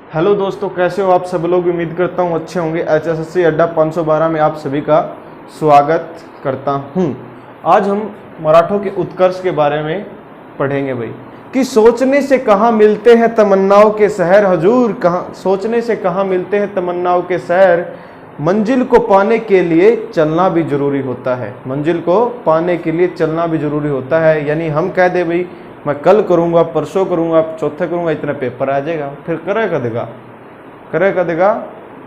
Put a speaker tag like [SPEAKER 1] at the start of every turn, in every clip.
[SPEAKER 1] Hello दोस्तों, कैसे हो आप सब लोग। उम्मीद करता हूँ अच्छे होंगे। HSSC अड्डा 512 में आप सभी का स्वागत करता हूँ। आज हम मराठों के उत्कर्ष के बारे में पढ़ेंगे भाई। कि सोचने से कहाँ मिलते हैं तमन्नाओं के शहर हजूर, कहाँ सोचने से कहाँ मिलते हैं तमन्नाओं के शहर, मंजिल को पाने के लिए चलना भी जरूरी होता है। मंजिल को पाने के लिए चलना भी जरूरी होता है। यानी हम कह दे भाई मैं कल करूँगा, परसों करूँगा, चौथे करूँगा, इतना पेपर आ जाएगा, फिर करेगा देगा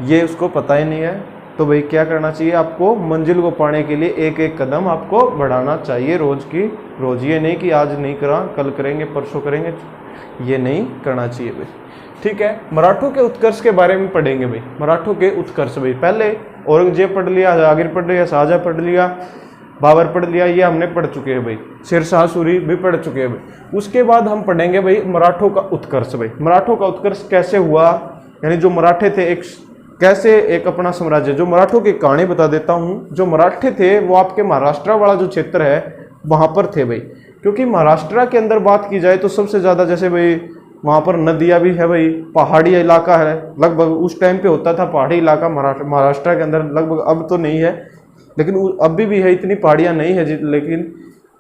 [SPEAKER 1] ये उसको पता ही नहीं है। तो भाई क्या करना चाहिए आपको, मंजिल को पाने के लिए एक एक कदम आपको बढ़ाना चाहिए रोज की रोज। ये नहीं कि आज नहीं करा कल करेंगे परसों करेंगे, ये नहीं करना चाहिए भाई। ठीक है, मराठों के उत्कर्ष के बारे में पढ़ेंगे भाई। मराठों के उत्कर्ष भाई, पहले औरंगजेब पढ़ लिया, जहांगीर पढ़ लिया, शाहजहां पढ़ लिया, बाबर पढ़ लिया, ये हमने पढ़ चुके हैं भाई। शेरशाह सूरी भी पढ़ चुके हैं भाई। उसके बाद हम पढ़ेंगे भाई मराठों का उत्कर्ष भाई। मराठों का उत्कर्ष कैसे हुआ, यानी जो मराठे थे एक कैसे एक अपना साम्राज्य। जो मराठों की कहानी बता देता हूँ। जो मराठे थे वो आपके महाराष्ट्र वाला जो क्षेत्र है वहाँ पर थे भाई। क्योंकि महाराष्ट्र के अंदर बात की जाए तो सबसे ज़्यादा जैसे भाई वहाँ पर नदियाँ भी है भाई, पहाड़ी इलाका है लगभग। उस टाइम पे होता था पहाड़ी इलाका महाराष्ट्र के अंदर लगभग, अब तो नहीं है लेकिन अभी भी है, इतनी पहाड़ियाँ नहीं है लेकिन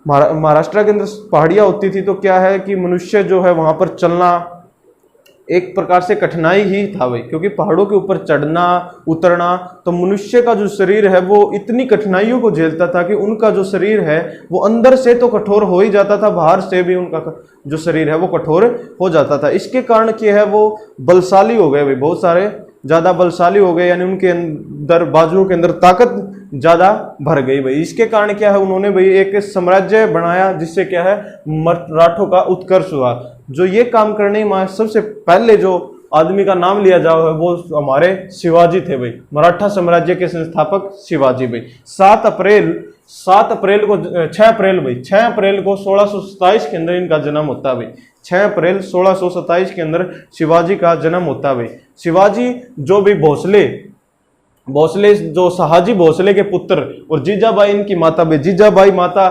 [SPEAKER 1] महाराष्ट्र के अंदर पहाड़ियाँ होती थी। तो क्या है कि मनुष्य जो है वहाँ पर चलना एक प्रकार से कठिनाई ही था भाई। क्योंकि पहाड़ों के ऊपर चढ़ना उतरना, तो मनुष्य का जो शरीर है वो इतनी कठिनाइयों को झेलता था कि उनका जो शरीर है वो अंदर से तो कठोर हो ही जाता था, बाहर से भी उनका जो शरीर है वो कठोर हो जाता था। इसके कारण क्या है वो बलशाली हो गए भाई, बहुत सारे ज़्यादा बलशाली हो गए। यानी उनके अंदर बाजुओं के अंदर ताकत ज़्यादा भर गई भाई। इसके कारण क्या है उन्होंने भाई एक साम्राज्य बनाया जिससे क्या है मराठों का उत्कर्ष हुआ। जो ये काम करने में सबसे पहले जो आदमी का नाम लिया जाओ है वो हमारे शिवाजी थे भाई। मराठा साम्राज्य के संस्थापक शिवाजी भाई। 6 अप्रैल को 1627 के अंदर इनका जन्म होता है भाई। 6 अप्रैल 1627 के अंदर शिवाजी का जन्म होता है भाई। शिवाजी जो भी भोसले जो शहाजी भोसले के पुत्र और जीजाबाई इनकी माता भाई। जीजाबाई माता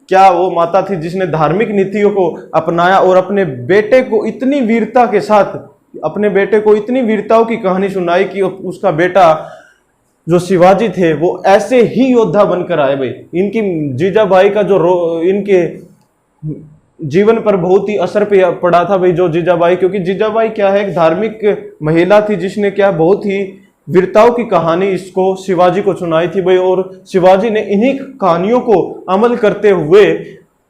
[SPEAKER 1] क्या वो माता थी जिसने धार्मिक नीतियों को अपनाया और अपने बेटे को इतनी वीरता के साथ अपने बेटे को इतनी वीरताओं की कहानी सुनाई कि उसका बेटा जो शिवाजी थे वो ऐसे ही योद्धा बनकर आए भाई। इनकी जीजाबाई का जो इनके जीवन पर बहुत ही असर पड़ा था भाई जो जीजाबाई। क्योंकि जीजाबाई क्या है एक धार्मिक महिला थी जिसने क्या बहुत ही वीरताओं की कहानी इसको शिवाजी को सुनाई थी भाई। और शिवाजी ने इन्हीं कहानियों को अमल करते हुए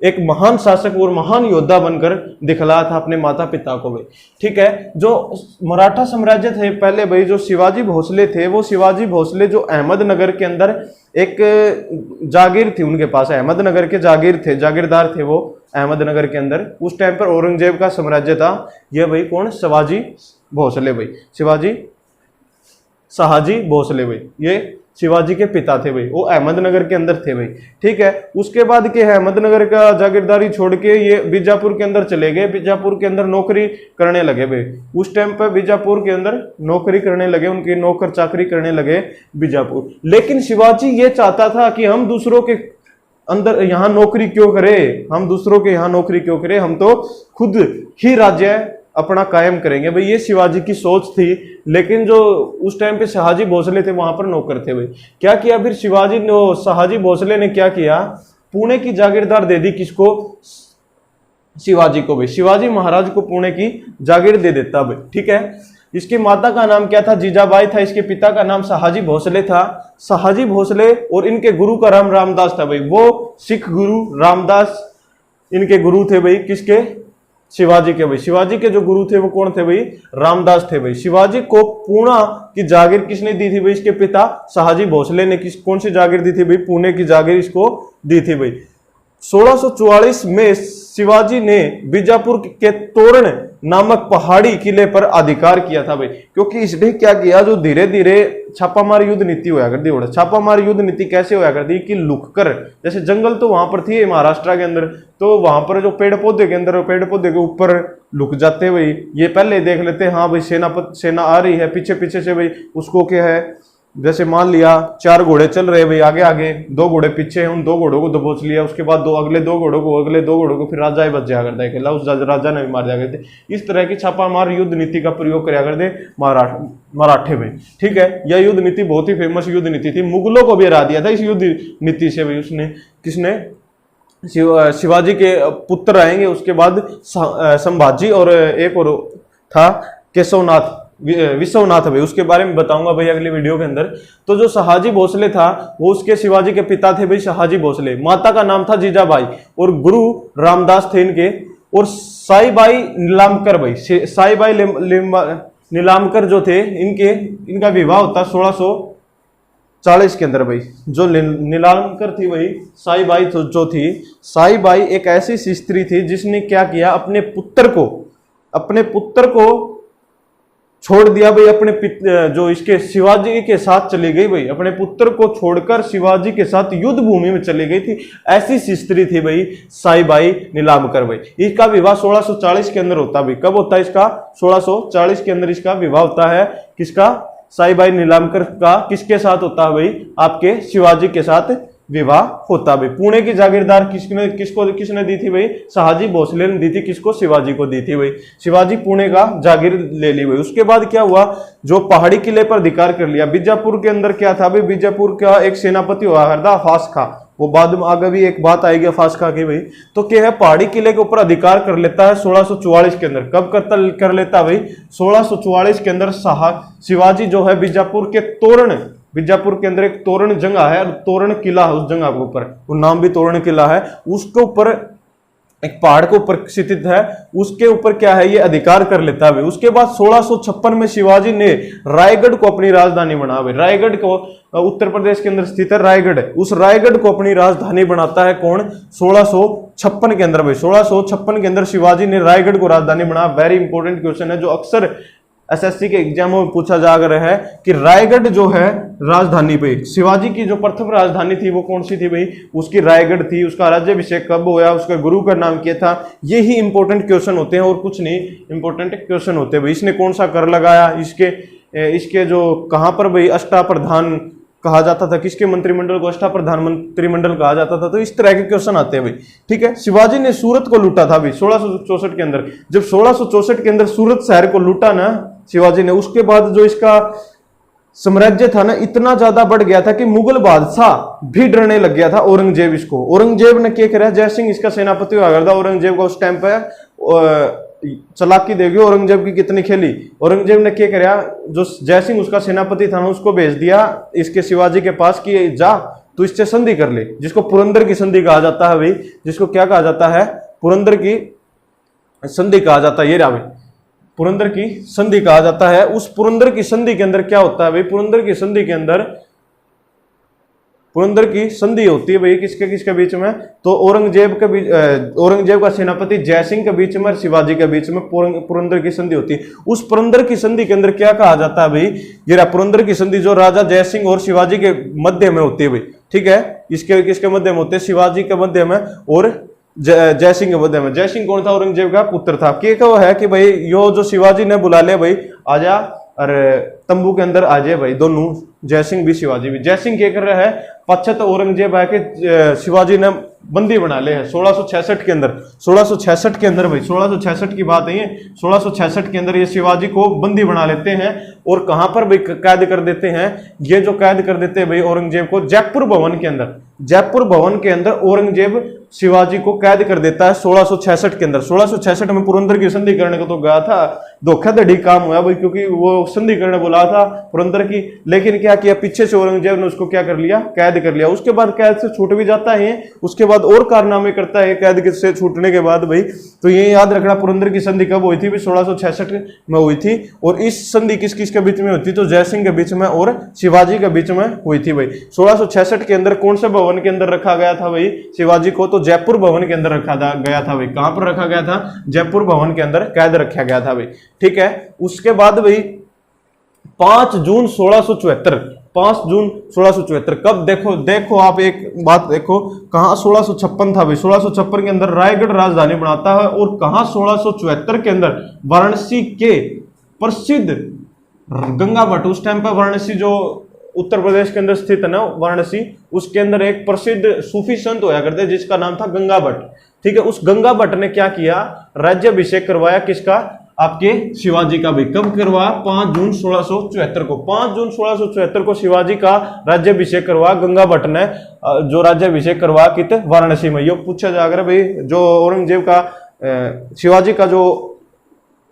[SPEAKER 1] एक महान शासक और महान योद्धा बनकर दिखलाया था अपने माता पिता को भाई। ठीक है, जो मराठा साम्राज्य थे पहले भाई, जो शिवाजी भोसले थे वो शिवाजी भोसले जो अहमदनगर के अंदर एक जागीर थी उनके पास, अहमदनगर के जागीरदार थे वो अहमदनगर के अंदर। उस टाइम पर औरंगजेब का साम्राज्य था ये भाई। कौन? शिवाजी भोसले भाई। शाहजी भोसले भाई, ये शिवाजी के पिता थे भाई। वो अहमदनगर के अंदर थे भाई। ठीक है, उसके बाद के अहमदनगर का जागीरदारी छोड़ के ये बीजापुर के अंदर चले गए। बीजापुर के अंदर नौकरी करने लगे भाई। उस टाइम पर बीजापुर के अंदर नौकरी करने लगे, उनकी नौकर चाकरी करने लगे बीजापुर। लेकिन शिवाजी ये चाहता था कि हम दूसरों के अंदर यहाँ नौकरी क्यों करें, हम तो खुद ही राज्य अपना कायम करेंगे भाई। ये शिवाजी की सोच थी। लेकिन जो उस टाइम पे शाहजी भोसले थे वहां पर नौकर थे भाई। क्या किया फिर शाहजी भोसले ने क्या किया, पुणे की जागीरदार दे दी किसको? शिवाजी को भाई। शिवाजी महाराज को पुणे की जागीर दे देता भाई। ठीक है, इसकी माता का नाम क्या था? जीजाबाई था। इसके पिता का नाम शाहजी भोसले था। शाहजी भोसले और इनके गुरु का नाम रामदास था भाई। वो सिख गुरु रामदास इनके गुरु थे भाई। किसके? शिवाजी के भाई। शिवाजी के जो गुरु थे वो कौन थे भाई? रामदास थे भाई। शिवाजी को पुणे की जागीर किसने दी थी भाई? इसके पिता शाहजी भोसले ने कौन सी जागीर दी थी भाई? पुणे की जागीर इसको दी थी भाई। 1644 में शिवाजी ने बीजापुर के तोरण नामक पहाड़ी किले पर अधिकार किया था भाई। क्योंकि इसने क्या किया, जो धीरे धीरे छापामार युद्ध नीति होया करती है। छापामार युद्ध नीति कैसे होया करती कि लुककर, जैसे जंगल तो वहां पर थी महाराष्ट्र के अंदर, तो वहां पर जो पेड़ पौधे के अंदर पेड़ पौधे के ऊपर लुक जाते भाई। ये पहले देख लेते हाँ भाई सेना आ रही है, पीछे से भाई उसको क्या है जैसे मान लिया 4 घोड़े चल रहे भाई, आगे आगे 2 घोड़े पीछे हैं, उन 2 घोड़ों को दबोच लिया, उसके बाद अगले 2 घोड़ों को फिर राजा ही बच जाया करता है अकेला, उस राजा ने भी मार दिया करते। इस तरह की छापामार युद्ध नीति का प्रयोग कराया करते मराठे में। ठीक है, यह युद्ध नीति बहुत ही फेमस युद्ध नीति थी, मुगलों को भी हरा दिया था इस युद्ध नीति से भाई। उसने किसने? शिवाजी के पुत्र आएंगे, उसके बाद संभाजी और एक और था केशवनाथ विश्वनाथ भाई, उसके बारे में बताऊंगा भाई अगली वीडियो के अंदर। तो जो शहाजी भोसले था वो उसके शिवाजी के पिता थे भाई, शहाजी भोसले। माता का नाम था जीजाबाई और गुरु रामदास थे इनके। और साईबाई नीलांबर भाई, साईबाई नीलांबर जो थे इनका विवाह होता 1640 के अंदर भाई। जो नीलांबर थी वही साईबाई जो थी, साईबाई एक ऐसी स्त्री थी जिसने क्या किया, अपने पुत्र को छोड़ दिया भाई, जो इसके शिवाजी के साथ चली गई भाई, अपने पुत्र को छोड़कर शिवाजी के साथ युद्ध भूमि में चली गई थी। ऐसी स्त्री थी भाई साईबाई नीलांबर भाई। इसका विवाह 1640 के अंदर होता भाई। कब होता है इसका? 1640 के अंदर इसका विवाह होता है। किसका? साईबाई नीलांबर का किसके साथ होता है भाई? आपके शिवाजी के साथ विवाह होता भाई। पुणे की जागीरदार किसने दी थी भाई? शहाजी भोसले ने दी थी। किसको? शिवाजी को दी थी भाई। शिवाजी पुणे का जागीर ले ली भाई। उसके बाद क्या हुआ, जो पहाड़ी किले पर अधिकार कर लिया। बीजापुर के अंदर क्या था भाई? बीजापुर का एक सेनापति हुआ करता अफास खां, वो बाद में आगे भी एक बात आएगी अफास खां की भाई। तो क्या है, पहाड़ी किले के ऊपर अधिकार कर लेता है 1644 के अंदर। कब कर लेता भाई? 1644 के अंदर शिवाजी जो है बीजापुर के अंदर एक तोरण जंगा है, तोरण किला है, उस जंगा के ऊपर, वो नाम भी तोरण किला है, उसके ऊपर एक पहाड़ के ऊपर स्थित है, उसके ऊपर क्या है, ये अधिकार कर लेता है। उसके बाद 1656 में शिवाजी ने रायगढ़ को अपनी राजधानी बना। रायगढ़ को उत्तर प्रदेश के अंदर स्थित है रायगढ़, उस रायगढ़ को अपनी राजधानी बनाता है कौन? 1656 के अंदर भाई। 1656 के अंदर शिवाजी ने रायगढ़ को राजधानी बना। वेरी इंपॉर्टेंट क्वेश्चन है जो अक्सर एसएससी के एग्जामों में पूछा जा रहा है कि रायगढ़ जो है राजधानी पे, शिवाजी की जो प्रथम राजधानी थी वो कौन सी थी भाई? उसकी रायगढ़ थी। उसका राज्याभिषेक कब हुआ? उसका गुरु का नाम क्या था? ये ही इंपॉर्टेंट क्वेश्चन होते हैं और कुछ नहीं इंपॉर्टेंट क्वेश्चन होते हैं भाई। इसने कौन सा कर लगाया? इसके जो कहां पर भाई अष्टाप्रधान कहा जाता था, किसके मंत्रिमंडल को अष्टाप्रधान मंत्रिमंडल कहा जाता था। तो इस तरह के क्वेश्चन आते हैं भाई। ठीक है, शिवाजी ने सूरत को लूटा था भाई 1664 के अंदर। जब 1664 के अंदर सूरत शहर को लूटा ना शिवाजी ने, उसके बाद जो इसका साम्राज्य था ना इतना ज्यादा बढ़ गया था कि मुगल बादशाह भी डरने लग गया था औरंगजेब इसको। औरंगजेब ने क्या करा? जय सिंह इसका सेनापति हुआ करता। औरंगजेब का उस टाइम पे चालाकी देगी औरंगजेब की कितनी खेली। औरंगजेब ने क्या करा? जो जय सिंह उसका सेनापति था ना, उसको भेज दिया इसके शिवाजी के पास कि जा तू इससे संधि कर ले, जिसको पुरंदर की संधि कहा जाता है भाई। जिसको क्या कहा जाता है? पुरंदर की संधि कहा जाता है। ये रहा भाई, पुरंदर की संधि कहा जाता है। उस पुरंदर की संधि के अंदर क्या होता है भाई? पुरंदर की संधि के अंदर होती है भाई किसके बीच में? तो औरंगजेब का सेनापति जय सिंह के बीच में और शिवाजी के बीच में पुरंदर की संधि होती है। उस पुरंदर की संधि के अंदर क्या कहा जाता है भाई? ये पुरंदर की संधि जो राजा जय सिंह और शिवाजी के मध्य में होती है भाई। ठीक है, किसके मध्य में होते हैं? शिवाजी के मध्य में और जय सिंह के मध्य में। जय सिंह कौन था? औरंगजेब का पुत्र था। क्या है कि भाई यो जो शिवाजी ने बुला लिया भाई, आजा अरे तंबू के अंदर आ जाए भाई दोनों, जय सिंह भी शिवाजी भी। जय सिंह क्या कर रहा है? पश्चात औरंगजेब है कि शिवाजी ने बंदी बना ले है 1666 के अंदर। 1666 के अंदर भाई, 1666 की बात है ये। 1666 के अंदर ये शिवाजी को बंदी बना लेते हैं और कहां पर भाई कैद कर देते हैं? ये जो कैद कर देते हैं भाई औरंगजेब को जयपुर भवन के अंदर। जयपुर भवन के अंदर औरंगजेब शिवाजी को कैद कर देता है 1666 के अंदर। 1666 में पुरंदर की संधि करने को तो गया था, धोखाधड़ी काम हुआ भाई, क्योंकि वो संधि करने बोला था पुरंदर की, लेकिन क्या किया पीछे से औरंगजेब ने उसको क्या कर लिया? कैद कर लिया। उसके बाद कैद से छूट भी जाता है, उसके बाद और कारनामे करता है कैद से छूटने के बाद भाई। तो ये याद रखना पुरंदर की संधि कब हुई थी भाई? 1666 में हुई थी। और इस संधि किस किस के बीच में हुई थी? तो जय सिंह के बीच में और शिवाजी के बीच में हुई थी भाई। 1666 के अंदर कौन से भवन के अंदर रखा गया था भाई शिवाजी को? तो जयपुर भवन के अंदर रखा गया था भाई। कहां पर रखा गया था? जयपुर भवन के अंदर कैद रखा गया था भाई। ठीक है, उसके बाद भाई 5 जून 1674 कब? देखो आप एक बात देखो, कहां 1656 था भाई? 1656 के अंदर रायगढ़ राजधानी बनाता है और कहां 1674 के अंदर वाराणसी के प्रसिद्ध गंगा भट्ट, उस टाइम पर वाराणसी जो उत्तर प्रदेश के अंदर स्थित है ना वाराणसी, उसके अंदर एक प्रसिद्ध सूफी संत होया करते जिसका नाम था गंगा भट्ट। ठीक है, उस गंगा भट्ट ने क्या किया, राज्याभिषेक करवाया किसका, आपके शिवाजी का भी। कब करवाया, 5 जून 1674 को। 5 जून 1674 को शिवाजी का राज्याभिषेक करवाया गंगा भट्ट ने, जो राज्याभिषेक करवाया कित वाराणसी में। ये पूछा जाएगा भाई जो औरंगजेब का शिवाजी का जो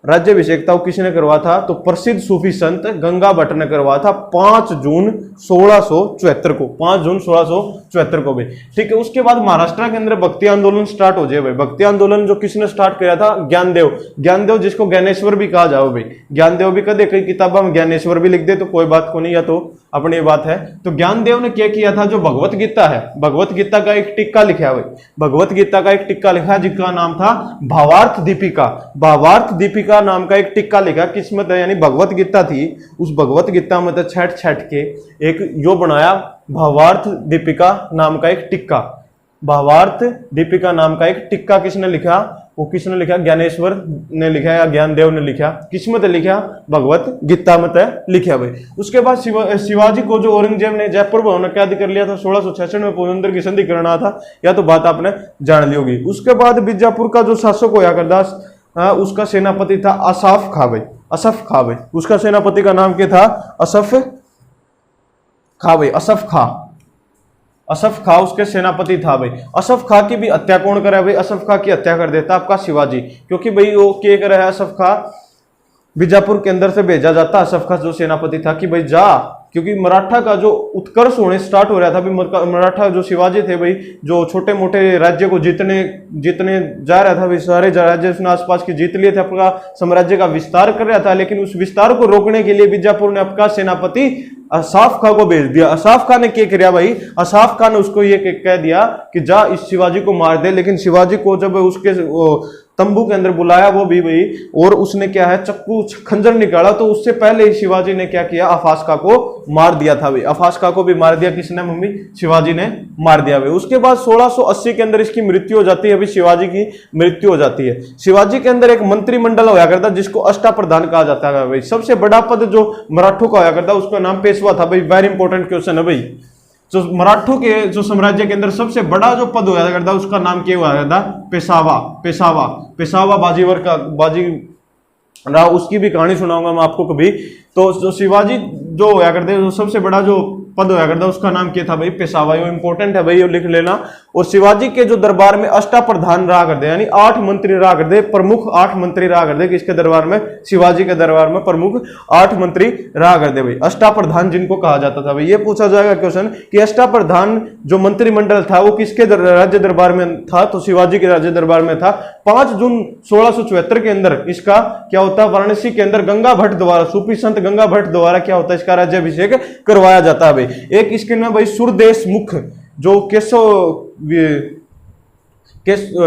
[SPEAKER 1] राज्याभिषेक था वो किसने करवाया था, तो प्रसिद्ध सूफी संत गंगा भट्ट ने करवाया था 5 जून 1674 को। 5 जून 1674 को भी। ठीक है, उसके बाद महाराष्ट्र के अंदर भक्ति आंदोलन स्टार्ट हो जाए भाई। भक्ति आंदोलन जो किसने स्टार्ट किया था, ज्ञानदेव। ज्ञानदेव जिसको ज्ञानेश्वर भी कहा जाओ भाई। ज्ञानदेव भी कदे कई किताबों में ज्ञानेश्वर भी लिख दे तो कोई बात को नहीं, या तो अपनी बात है। तो ज्ञानदेव ने क्या किया था, जो भगवत गीता है, भगवत गीता का एक टिक्का लिखा भाई। भगवत गीता का एक टिक्का लिखा जिसका नाम था भावार्थ दीपिका। भावार्थ दीपिका नाम का एक टिक्का लिखा, किस्मत है यानी भगवत गीता थी, उस भगवत गीता में तो छठ के एक यो बनाया भावार्थ दीपिका नाम का एक टिक्का। भावार्थ दीपिका नाम का एक टिक्का किसने लिखा, वो किसने लिखा, ज्ञानेश्वर ने लिखा या ज्ञानदेव ने लिखा, किस्मत लिखा भगवत गीता में लिखा भाई। उसके बाद शिवाजी को जो औरंगजेब ने जयपुर में होने कैद कर लिया था 1666 में, पोरबंदर की संधि करना था, या तो बात आपने जान ली होगी। उसके बाद बीजापुर का जो शासक होया करदा उसका सेनापति था असफ खां भाई। असफ खां भाई, उसका सेनापति का नाम क्या था, असफ खां भाई। असफ खां, असफ खां उसके सेनापति था भाई। असफ खां की भी हत्या कौन करे भाई, असफ खां की हत्या कर देता आपका शिवाजी, क्योंकि भाई वो क्या करे है, असफ खां बीजापुर के अंदर से भेजा जाता असफ खां जो सेनापति था कि भाई जा, क्योंकि मराठा का जो उत्कर्ष होने स्टार्ट हो रहा था भाई। मराठा जो शिवाजी थे भाई, जो छोटे मोटे राज्य को जीतने जा रहा था भाई, सारे राज्य उसने आसपास के जीत लिए थे, अपना साम्राज्य का विस्तार कर रहा था। लेकिन उस विस्तार को रोकने के लिए बीजापुर ने आपका सेनापति असफ खां को भेज दिया। असफ खां ने क्या किया भाई, असफ खां ने उसको ये कह दिया कि जा इस शिवाजी को मार दे। लेकिन शिवाजी को जब उसके तंबू के अंदर बुलाया वो भी भाई, और उसने क्या है चक्कू खंजर निकाला, तो उससे पहले ही शिवाजी ने क्या किया, अफास खां को मार दिया था भाई। अफास खां को भी मार दिया किसने, मम्मी शिवाजी ने मार दिया भाई। उसके बाद 1680 के अंदर इसकी मृत्यु हो जाती है भाई, शिवाजी की मृत्यु हो जाती है। शिवाजी के अंदर एक मंत्रिमंडल होया करता जिसको अष्टाप्रधान कहा जाता है भाई। सबसे बड़ा पद जो मराठों का होया करता उसका नाम पेशवा था भाई। वेरी इंपॉर्टेंट क्वेश्चन है भाई। जो मराठों के जो साम्राज्य के अंदर सबसे बड़ा जो पद होया करता उसका नाम क्या हुआ करता, पेशावा। पेशावा, पेशावा बाजीवर का बाजी राव, उसकी भी कहानी सुनाऊंगा मैं आपको कभी। तो जो शिवाजी जो होया करते जो सबसे बड़ा जो पद होया करता उसका नाम क्या था भाई, पेशावा। ये इंपॉर्टेंट है भाई, ये लिख लेना। और शिवाजी के जो दरबार में अष्टाप्रधान रहा करते, यानी 8 मंत्री रहा करते, प्रमुख 8 मंत्री रहा करते। किसके दरबार में, शिवाजी के दरबार में प्रमुख 8 मंत्री रहा करते भाई, अष्टाप्रधान जिनको कहा जाता था भाई। ये पूछा जाएगा क्वेश्चन कि अष्टाप्रधान जो मंत्रिमंडल था वो किसके राज्य दरबार में था, तो शिवाजी के राज्य दरबार में था। 5 जून 1674 के अंदर इसका क्या होता है, वाराणसी के अंदर गंगा भट्ट द्वारा, सूफी संत गंगा भट्ट द्वारा क्या होता है, इसका राज्याभिषेक करवाया जाता है भाई। एक इसके ना भाई सुरदेश मुख जो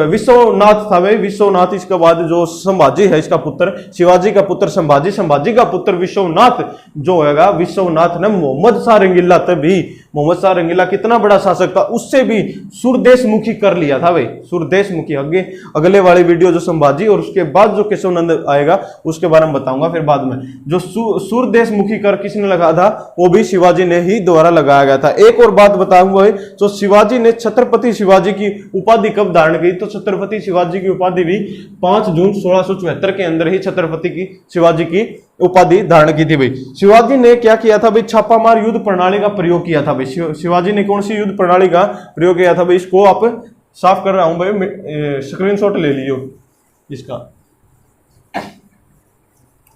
[SPEAKER 1] विश्वनाथ था भाई, विश्वनाथ। इसके बाद जो संभाजी है इसका पुत्र, शिवाजी का पुत्र संभाजी, संभाजी का पुत्र विश्वनाथ जो होगा, विश्वनाथ ने मोहम्मद शाह रंगीला तभी, मोहम्मद शाह रंगीला कितना बड़ा शासक था, उससे भी सुरदेशमुखी कर लिया था भाई, सुरदेशमुखी। अगले वाली वीडियो जो संभाजी और उसके बाद जो केशवनंद आएगा उसके बारे में बताऊंगा फिर बाद में। जो सुरदेशमुखी कर किसने लगाया था, वो भी शिवाजी ने ही द्वारा लगाया गया था। एक और बात बताऊंगा भाई, तो शिवाजी ने छत्रपति शिवाजी की उपाधि कब धारण की, तो छत्रपति शिवाजी की उपाधि भी 5 जून 1674 के अंदर ही छत्रपति की शिवाजी की उपाधि धारण की थी भाई। शिवाजी ने क्या किया था भाई, छापामार युद्ध प्रणाली का प्रयोग किया था भाई। शिवाजी ने कौन सी युद्ध प्रणाली का प्रयोग किया था भाई, इसको आप साफ कर रहा हूं भाई, स्क्रीनशॉट ले लियो इसका।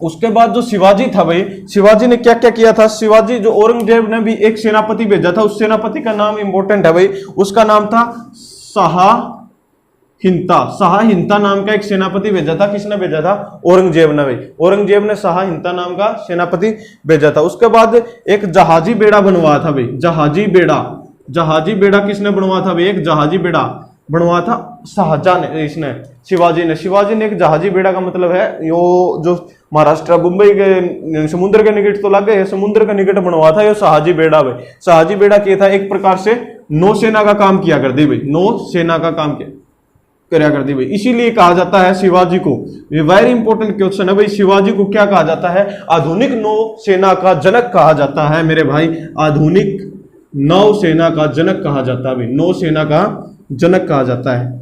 [SPEAKER 1] उसके बाद जो शिवाजी था भाई, शिवाजी ने क्या क्या किया था, शिवाजी जो औरंगजेब ने भी एक सेनापति भेजा था, उस सेनापति का नाम इंपॉर्टेंट है भाई, उसका नाम था शाहहिंता नाम का एक सेनापति भेजा था। किसने भेजा था, औरंगजेब ने भाई। औरंगजेब ने शाहहिंता नाम का सेनापति भेजा था। उसके बाद एक जहाजी बेड़ा बनवाया था भाई, जहाजी बेड़ा किसने बनवाया था भाई, एक जहाजी बेड़ा बनवाया था शाहजहां ने, इसने शिवाजी ने एक जहाजी बेड़ा का मतलब है यो जो महाराष्ट्र मुंबई के समुद्र के निकट तो लग गए, समुद्र के निकट बनवाया था ये शाहजी बेड़ा भाई। शाहजी बेड़ा क्या था, एक प्रकार से नौसेना का काम किया करती भाई, नौसेना का काम किया करा करती भाई। इसीलिए कहा जाता है शिवाजी को, ये वेरी इंपॉर्टेंट क्वेश्चन है भाई, शिवाजी को क्या कहा जाता है? आधुनिक नौसेना का जनक कहा जाता है मेरे भाई, आधुनिक नौसेना का जनक कहा जाता है भाई, नौसेना का जनक कहा जाता है।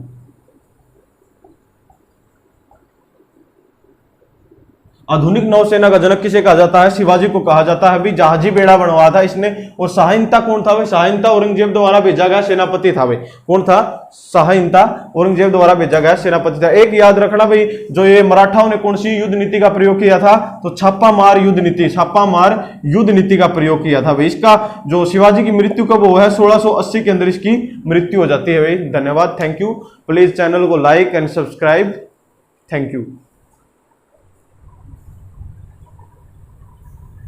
[SPEAKER 1] आधुनिक नौसेना का जनक किसे कहा जाता है? शिवाजी को कहा जाता है भाई। जहाजी बेड़ा बनवाया था इसने। और शाहीनता कौन था भाई? शाहीनता औरंगजेब द्वारा भेजा गया सेनापति था भाई। कौन था? शाहीनता औरंगजेब द्वारा भेजा गया सेनापति था। एक याद रखना भाई, जो ये मराठाओं ने कौन सी युद्ध नीति का प्रयोग किया था? तो छापा मार युद्ध नीति, छापा मार युद्ध नीति का प्रयोग किया था भाई। इसका जो शिवाजी की मृत्यु कब हुआ है? 1680 के अंदर इसकी मृत्यु हो जाती है भाई। धन्यवाद, थैंक यू। प्लीज चैनल को like and subscribe, thank you.